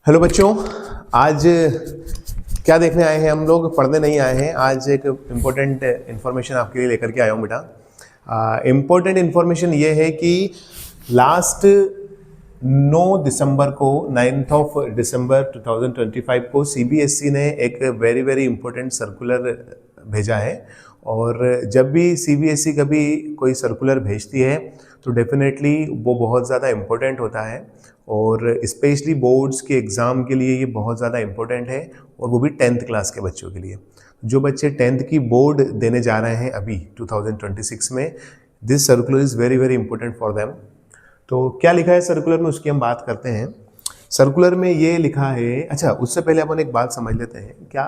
Hello बच्चों, आज क्या देखने आए हैं हम लोग? पढ़ने नहीं आए हैं। आज एक इम्पोर्टेंट इन्फॉर्मेशन आपके लिए लेकर के आया हूँ बेटा। इम्पोर्टेंट इन्फॉर्मेशन ये है कि लास्ट 9 दिसंबर को 9th ऑफ दिसंबर 2025 को सीबीएसई ने एक वेरी वेरी इम्पोर्टेंट सर्कुलर भेजा है। और जब भी सीबीएसई कभी कोई सर्कुलर भेजती है तो डेफिनेटली वो बहुत ज़्यादा इम्पोर्टेंट होता है और स्पेशली बोर्ड्स के एग्ज़ाम के लिए ये बहुत ज़्यादा इम्पोर्टेंट है, और वो भी 10th क्लास के बच्चों के लिए। जो बच्चे 10th की बोर्ड देने जा रहे हैं अभी 2026 में, this circular is very very important for them. तो क्या लिखा है सर्कुलर में, उसकी हम बात करते हैं। सर्कुलर में ये लिखा है, अच्छा उससे पहले अपन एक बात समझ लेते हैं क्या,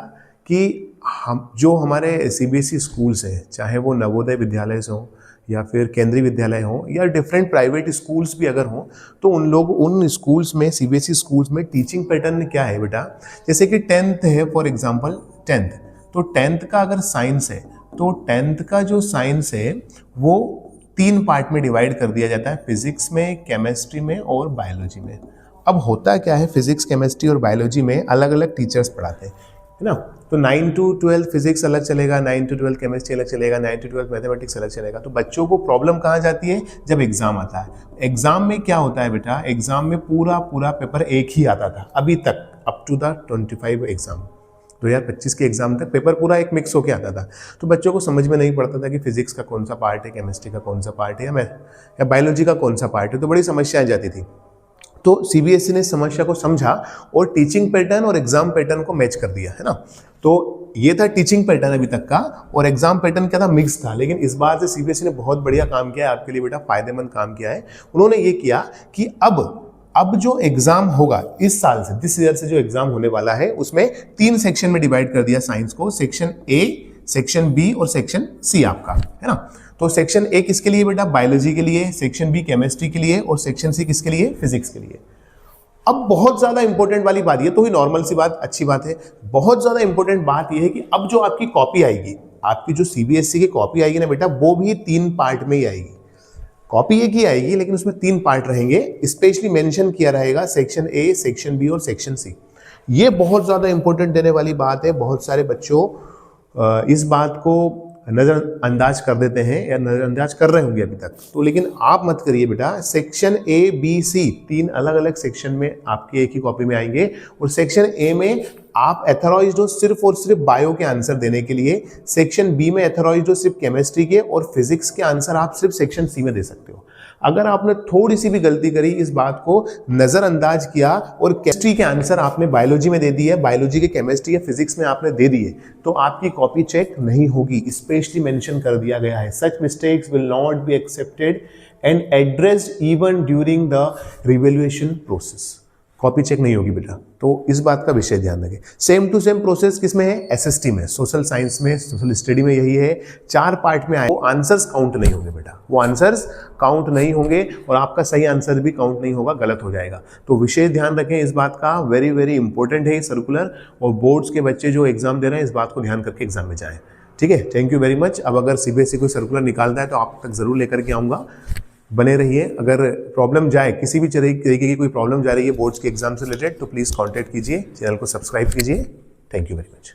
कि हम जो हमारे सीबीएसई स्कूल्स हैं, चाहे वो नवोदय विद्यालय से हों या फिर केंद्रीय विद्यालय हों या डिफरेंट प्राइवेट स्कूल्स भी अगर हों, तो उन स्कूल्स में, सीबीएसई स्कूल्स में टीचिंग पैटर्न क्या है बेटा। जैसे कि 10th है फॉर एग्जांपल 10th, तो 10th का अगर साइंस है तो 10th का जो साइंस है वो 3 पार्ट में डिवाइड कर दिया जाता है, फिजिक्स में, केमिस्ट्री में और बायोलॉजी में। अब होता क्या है, फिजिक्स, केमिस्ट्री और बायोलॉजी में अलग अलग टीचर्स पढ़ाते हैं, है ना। तो 9 to 12 फिजिक्स अलग चलेगा, 9 to 12 केमिस्ट्री अलग चलेगा, 9 to 12 मैथमेटिक्स अलग चलेगा। तो बच्चों को प्रॉब्लम कहाँ जाती है, जब एग्जाम आता है। एग्जाम में क्या होता है बेटा, एग्जाम में पूरा पेपर एक ही आता था अभी तक, अप टू द 25 एग्जाम, 2025 के एग्जाम तक पेपर पूरा एक मिक्स होकर आता था। तो बच्चों को समझ में नहीं पड़ता था कि फिजिक्स का कौन सा पार्ट है, केमिस्ट्री का कौन सा पार्ट है, या बायोलॉजी का कौन सा पार्ट है। तो बड़ी समस्याएं जाती थी। तो सीबीएसई ने समस्या को समझा और टीचिंग पैटर्न और एग्जाम पैटर्न को मैच कर दिया, है ना। तो ये था टीचिंग पैटर्न अभी तक का, और एग्जाम पैटर्न क्या था, मिक्स था। लेकिन इस बार से सीबीएसई ने बहुत बढ़िया काम किया है आपके लिए बेटा, फायदेमंद काम किया है। उन्होंने ये किया कि अब जो एग्जाम होगा इस साल से, दिस ईयर से जो एग्जाम होने वाला है, उसमें 3 सेक्शन में डिवाइड कर दिया साइंस को, सेक्शन ए, सेक्शन बी और सेक्शन सी आपका, है ना। तो सेक्शन ए किसके लिए बेटा, बायोलॉजी के लिए, सेक्शन बी केमिस्ट्री के लिए और सेक्शन सी किसके लिए, फिजिक्स के लिए। अब बहुत ज्यादा इंपॉर्टेंट वाली बात, ये तो ही नॉर्मल सी बात, अच्छी बात है। बहुत ज्यादा इंपॉर्टेंट बात ये है कि अब जो आपकी कॉपी आएगी, आपकी जो सीबीएसई की कॉपी आएगी ना बेटा, वो भी 3 पार्ट में ही आएगी। कॉपी एक ही आएगी लेकिन उसमें 3 पार्ट रहेंगे, स्पेशली मेंशन किया रहेगा सेक्शन ए, सेक्शन बी और सेक्शन सी। ये बहुत ज्यादा इंपॉर्टेंट देने वाली बात है। बहुत सारे बच्चों इस बात को नज़रअंदाज कर देते हैं या नज़रअंदाज कर रहे होंगे अभी तक, तो लेकिन आप मत करिए बेटा। सेक्शन ए, बी, सी 3 अलग अलग सेक्शन में आपके एक ही कॉपी में आएंगे, और सेक्शन ए में आप एथोराइज्ड हो सिर्फ और सिर्फ बायो के आंसर देने के लिए, सेक्शन बी में एथोराइज्ड हो सिर्फ केमिस्ट्री के, और फिजिक्स के आंसर आप सिर्फ सेक्शन सी में दे सकते हो। अगर आपने थोड़ी सी भी गलती करी, इस बात को नजरअंदाज किया और केमिस्ट्री के आंसर आपने बायोलॉजी में दे दिए, बायोलॉजी के केमिस्ट्री या फिजिक्स में आपने दे दिए, तो आपकी कॉपी चेक नहीं होगी। स्पेशली मेंशन कर दिया गया है, such mistakes will not be accepted and addressed even during the revaluation process. Copy check नहीं होगी बेटा, तो इस बात का विषय ध्यान रखें। सेम टू सेम प्रोसेस किसमें है, एसएसटी में, सोशल साइंस में, सोशल स्टडी में यही है। 4 पार्ट में आए, वो आंसर्स काउंट नहीं होंगे बेटा, वो आंसर्स काउंट नहीं होंगे और आपका सही आंसर भी काउंट नहीं होगा, गलत हो जाएगा। तो विशेष ध्यान रखें इस बात का, वेरी वेरी इंपॉर्टेंट है ये सर्कुलर, और बोर्ड्स के बच्चे जो एग्जाम दे रहे हैं इस बात को ध्यान करके एग्जाम में जाएं। ठीक है, थैंक यू वेरी मच। अब अगर सीबीएसई कोई सर्कुलर निकालता है तो आप तक जरूर लेकर के आऊँगा, बने रहिए। अगर प्रॉब्लम जाए, किसी भी तरीके की कोई प्रॉब्लम जा रही है बोर्ड्स के एग्जाम से रिलेटेड, तो प्लीज़ कांटेक्ट कीजिए, चैनल को सब्सक्राइब कीजिए। Thank you very much.